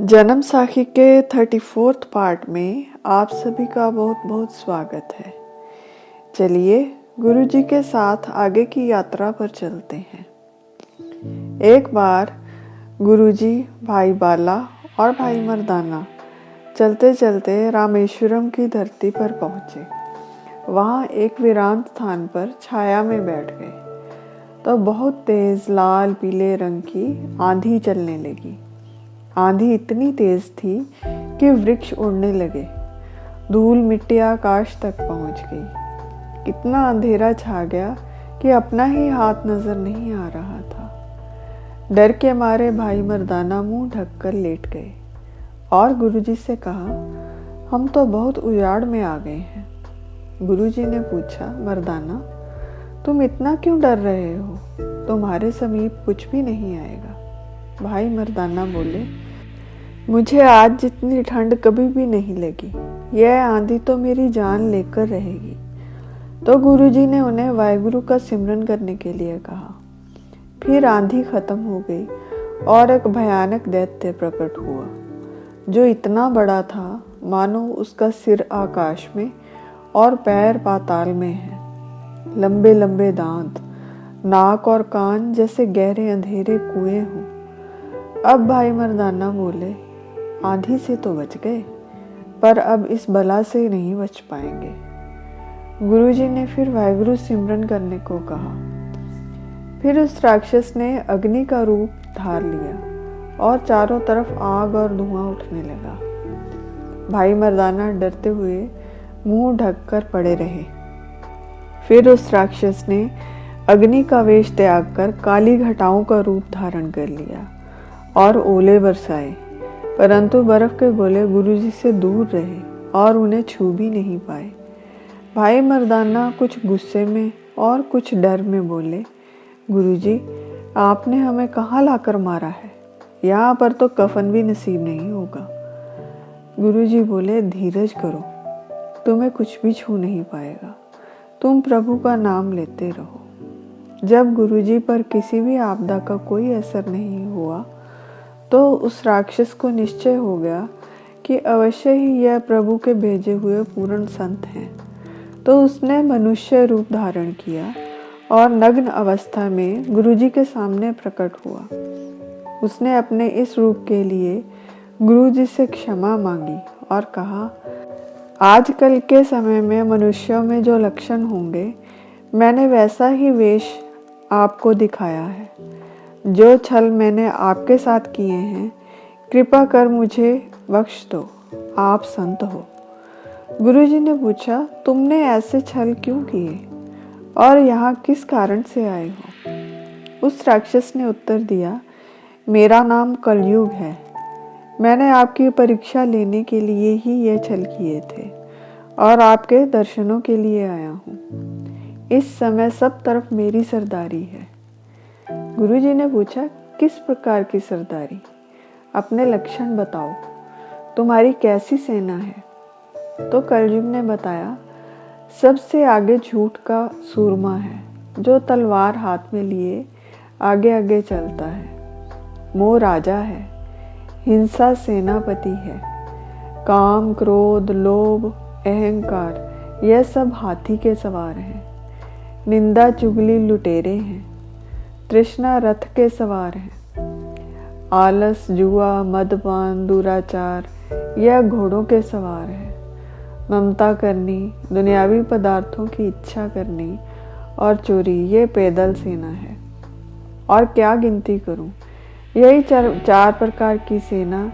जन्म साखी के 34th पार्ट में आप सभी का बहुत बहुत स्वागत है। चलिए गुरु जी के साथ आगे की यात्रा पर चलते हैं। एक बार गुरु जी, भाई बाला और भाई मर्दाना चलते चलते रामेश्वरम की धरती पर पहुंचे। वहां एक वीरान स्थान पर छाया में बैठ गए तो बहुत तेज लाल पीले रंग की आंधी चलने लगी। आंधी इतनी तेज थी कि वृक्ष उड़ने लगे, धूल मिट्टी आकाश तक पहुंच गई। इतना अंधेरा छा गया कि अपना ही हाथ नजर नहीं आ रहा था। डर के मारे भाई मर्दाना मुंह ढककर लेट गए और गुरुजी से कहा, हम तो बहुत उजाड़ में आ गए हैं। गुरुजी ने पूछा, मर्दाना तुम इतना क्यों डर रहे हो? तुम्हारे समीप कुछ भी नहीं आएगा। भाई मर्दाना बोले, मुझे आज जितनी ठंड कभी भी नहीं लगी। यह आंधी तो मेरी जान लेकर रहेगी। तो गुरुजी ने उन्हें वाहिगुरु का सिमरन करने के लिए कहा। फिर आंधी खत्म हो गई और एक भयानक दैत्य प्रकट हुआ जो इतना बड़ा था मानो उसका सिर आकाश में और पैर पाताल में है। लंबे लंबे दांत, नाक और कान जैसे गहरे अंधेरे कुएं हों। अब भाई मर्दाना बोले, आंधी से तो बच गए, पर अब इस बला से नहीं बच पाएंगे। गुरुजी ने फिर वाहिगुरु सिमरन करने को कहा। फिर उस राक्षस ने अग्नि का रूप धार लिया और चारों तरफ आग और धुआं उठने लगा। भाई मर्दाना डरते हुए मुंह ढककर पड़े रहे। फिर उस राक्षस ने अग्नि का वेश त्याग कर काली घटाओं का रूप धारण कर लिया और ओले बरसाए, परंतु बर्फ के गोले गुरुजी से दूर रहे और उन्हें छू भी नहीं पाए। भाई मर्दाना कुछ गुस्से में और कुछ डर में बोले, गुरुजी आपने हमें कहाँ लाकर मारा है? यहाँ पर तो कफन भी नसीब नहीं होगा। गुरुजी बोले, धीरज करो, तुम्हें कुछ भी छू नहीं पाएगा। तुम प्रभु का नाम लेते रहो। जब गुरुजी पर किसी भी आपदा का कोई असर नहीं हुआ तो उस राक्षस को निश्चय हो गया कि अवश्य ही यह प्रभु के भेजे हुए पूर्ण संत हैं। तो उसने मनुष्य रूप धारण किया और नग्न अवस्था में गुरुजी के सामने प्रकट हुआ। उसने अपने इस रूप के लिए गुरुजी से क्षमा मांगी और कहा, आजकल के समय में मनुष्यों में जो लक्षण होंगे मैंने वैसा ही वेश आपको दिखाया है। जो छल मैंने आपके साथ किए हैं कृपा कर मुझे बख्श दो, आप संत हो। गुरुजी ने पूछा, तुमने ऐसे छल क्यों किए और यहाँ किस कारण से आए हो? उस राक्षस ने उत्तर दिया, मेरा नाम कलयुग है। मैंने आपकी परीक्षा लेने के लिए ही यह छल किए थे और आपके दर्शनों के लिए आया हूँ। इस समय सब तरफ मेरी सरदारी है। गुरुजी ने पूछा, किस प्रकार की सरदारी? अपने लक्षण बताओ, तुम्हारी कैसी सेना है? तो कलयुग ने बताया, सबसे आगे झूठ का सूरमा है जो तलवार हाथ में लिए आगे आगे चलता है। मोह राजा है, हिंसा सेनापति है। काम, क्रोध, लोभ, अहंकार यह सब हाथी के सवार हैं। निंदा चुगली लुटेरे हैं। तृष्णा रथ के सवार हैं। आलस, जुआ, मदपान, दुराचार यह घोड़ों के सवार है। ममता करनी, दुनियावी पदार्थों की इच्छा करनी और चोरी ये पैदल सेना है। और क्या गिनती करूं? यही चार प्रकार की सेना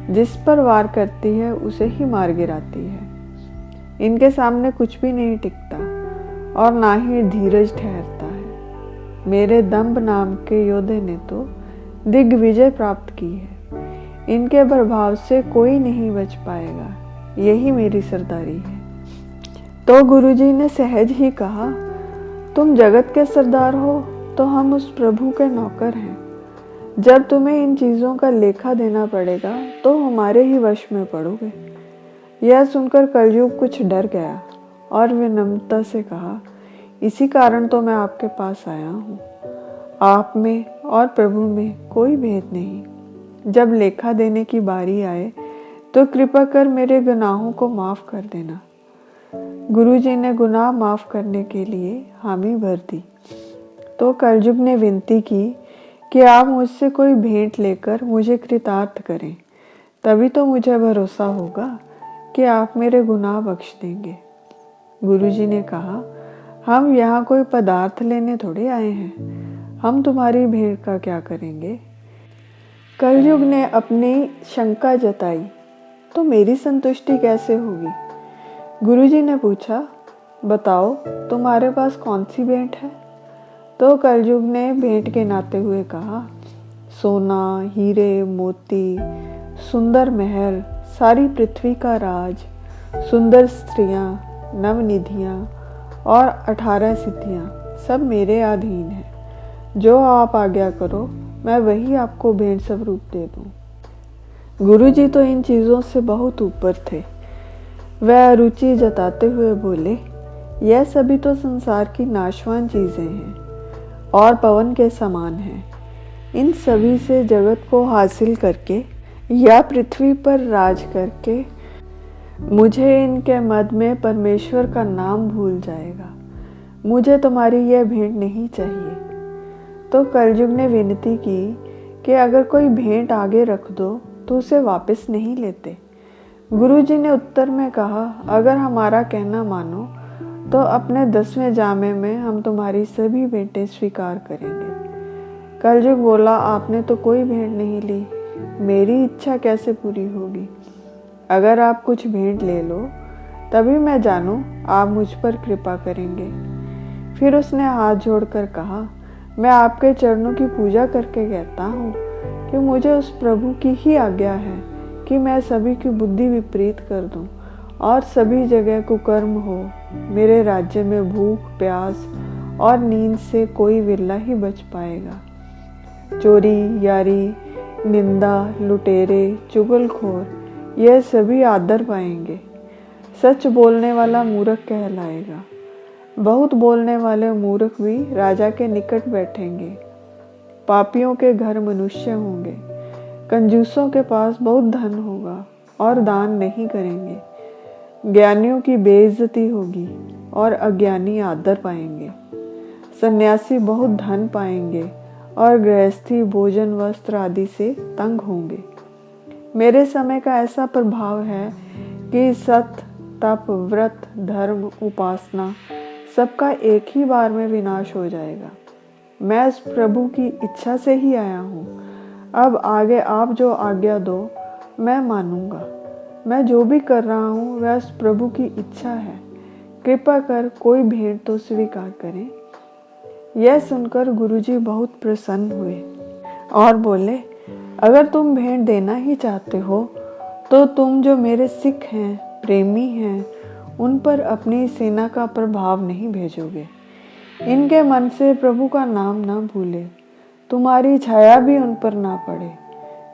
जिस पर वार करती है उसे ही मार गिराती है। इनके सामने कुछ भी नहीं टिकता और ना ही धीरज ठहरता है। मेरे दंभ नाम के योद्धे ने तो दिग्विजय प्राप्त की है। इनके प्रभाव से कोई नहीं बच पाएगा। यही मेरी सरदारी है। तो गुरुजी ने सहज ही कहा, तुम जगत के सरदार हो तो हम उस प्रभु के नौकर हैं। जब तुम्हें इन चीजों का लेखा देना पड़ेगा तो हमारे ही वश में पड़ोगे। यह सुनकर कलयुग कुछ डर गया और विनम्रता से कहा, इसी कारण तो मैं आपके पास आया हूँ। आप में और प्रभु में कोई भेद नहीं। जब लेखा देने की बारी आए तो कृपा कर मेरे गुनाहों को माफ कर देना। गुरुजी ने गुनाह माफ करने के लिए हामी भर दी। तो कलयुग ने विनती की कि आप मुझसे कोई भेंट लेकर मुझे कृतार्थ करें, तभी तो मुझे भरोसा होगा कि आप मेरे गुनाह बख्श देंगे। गुरुजी ने कहा, हम यहाँ कोई पदार्थ लेने थोड़े आए हैं, हम तुम्हारी भेंट का क्या करेंगे। कलयुग ने अपनी शंका जताई, तो मेरी संतुष्टि कैसे होगी। गुरुजी ने पूछा, बताओ तुम्हारे पास कौन सी भेंट है। तो कलयुग ने भेंट के नाते हुए कहा, सोना, हीरे, मोती, सुंदर महल, सारी पृथ्वी का राज, सुंदर स्त्रियां, नवनिधियां और 18 सिद्धियां सब मेरे अधीन हैं। जो आप आज्ञा करो मैं वही आपको भेंट स्वरूप दे दूं। गुरुजी तो इन चीज़ों से बहुत ऊपर थे। वह अरुचि जताते हुए बोले, यह सभी तो संसार की नाशवान चीज़ें हैं और पवन के समान हैं। इन सभी से जगत को हासिल करके या पृथ्वी पर राज करके मुझे इनके मद में परमेश्वर का नाम भूल जाएगा। मुझे तुम्हारी यह भेंट नहीं चाहिए। तो कलयुग ने विनती की कि अगर कोई भेंट आगे रख दो तो उसे वापस नहीं लेते। गुरुजी ने उत्तर में कहा, अगर हमारा कहना मानो तो अपने 10वें जामे में हम तुम्हारी सभी भेंटें स्वीकार करेंगे। कलयुग बोला, आपने तो कोई भेंट नहीं ली, मेरी इच्छा कैसे पूरी होगी। अगर आप कुछ भेंट ले लो तभी मैं जानूं आप मुझ पर कृपा करेंगे। फिर उसने हाथ जोड़कर कहा, मैं आपके चरणों की पूजा करके कहता हूँ कि मुझे उस प्रभु की ही आज्ञा है कि मैं सभी की बुद्धि विपरीत कर दूं और सभी जगह कुकर्म हो। मेरे राज्य में भूख, प्यास और नींद से कोई विरला ही बच पाएगा। चोरी, यारी, निंदा, लुटेरे, चुगलखोर यह सभी आदर पाएंगे। सच बोलने वाला मूर्ख कहलाएगा। बहुत बोलने वाले मूर्ख भी राजा के निकट बैठेंगे। पापियों के घर मनुष्य होंगे। कंजूसों के पास बहुत धन होगा और दान नहीं करेंगे। ज्ञानियों की बेइज्जती होगी और अज्ञानी आदर पाएंगे। सन्यासी बहुत धन पाएंगे और गृहस्थी भोजन, वस्त्र आदि से तंग होंगे। मेरे समय का ऐसा प्रभाव है कि सत, तप, व्रत, धर्म, उपासना सबका एक ही बार में विनाश हो जाएगा। मैं उस प्रभु की इच्छा से ही आया हूँ। अब आगे आप जो आज्ञा दो मैं मानूंगा। मैं जो भी कर रहा हूँ वह उस प्रभु की इच्छा है। कृपा कर कोई भेंट तो स्वीकार करें। यह सुनकर गुरुजी बहुत प्रसन्न हुए और बोले, अगर तुम भेंट देना ही चाहते हो तो तुम जो मेरे सिख हैं, प्रेमी हैं, उन पर अपनी सेना का प्रभाव नहीं भेजोगे। इनके मन से प्रभु का नाम ना भूले, तुम्हारी छाया भी उन पर ना पड़े,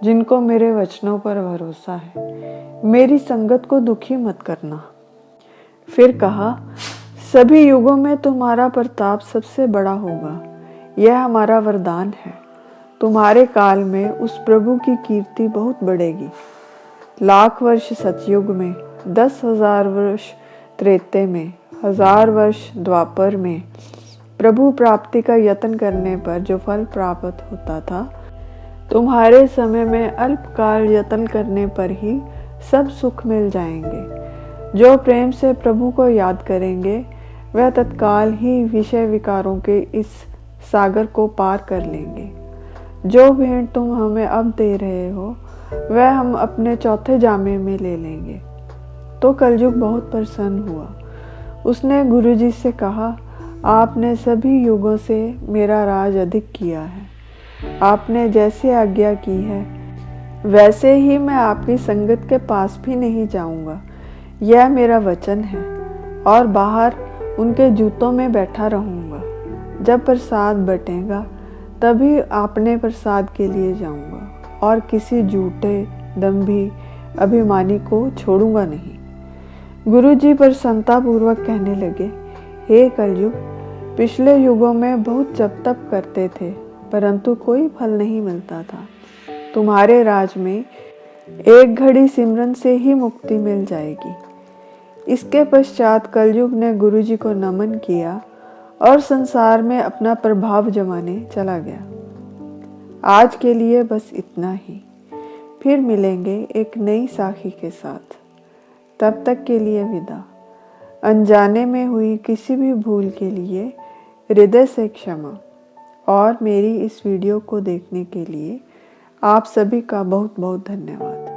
जिनको मेरे वचनों पर भरोसा है। मेरी संगत को दुखी मत करना। फिर कहा, सभी युगों में तुम्हारा प्रताप सबसे बड़ा होगा, यह हमारा वरदान है। तुम्हारे काल में उस प्रभु की कीर्ति बहुत बढ़ेगी। 1,00,000 वर्ष सतयुग में, 10,000 वर्ष त्रेते में, 1000 वर्ष द्वापर में प्रभु प्राप्ति का यत्न करने पर जो फल प्राप्त होता था, तुम्हारे समय में अल्पकाल यत्न करने पर ही सब सुख मिल जाएंगे। जो प्रेम से प्रभु को याद करेंगे वह तत्काल ही विषय विकारों के इस सागर को पार कर लेंगे। जो भेंट तुम हमें अब दे रहे हो वह हम अपने चौथे जामे में ले लेंगे। तो कलयुग बहुत प्रसन्न हुआ। उसने गुरुजी से कहा, आपने सभी युगों से मेरा राज अधिक किया है। आपने जैसे आज्ञा की है वैसे ही मैं आपकी संगत के पास भी नहीं जाऊंगा। यह मेरा वचन है और बाहर उनके जूतों में बैठा रहूंगा। जब प्रसाद बटेगा तभी अपने प्रसाद के लिए जाऊंगा और किसी झूठे, दंभी, अभिमानी को छोड़ूंगा नहीं। गुरुजी प्रसन्नता पूर्वक कहने लगे, हे कलयुग, पिछले युगों में बहुत जप तप करते थे परंतु कोई फल नहीं मिलता था। तुम्हारे राज में एक घड़ी सिमरन से ही मुक्ति मिल जाएगी। इसके पश्चात कलयुग ने गुरुजी को नमन किया और संसार में अपना प्रभाव जमाने चला गया। आज के लिए बस इतना ही। फिर मिलेंगे एक नई साखी के साथ। तब तक के लिए विदा। अनजाने में हुई किसी भी भूल के लिए हृदय से क्षमा। और मेरी इस वीडियो को देखने के लिए आप सभी का बहुत बहुत धन्यवाद।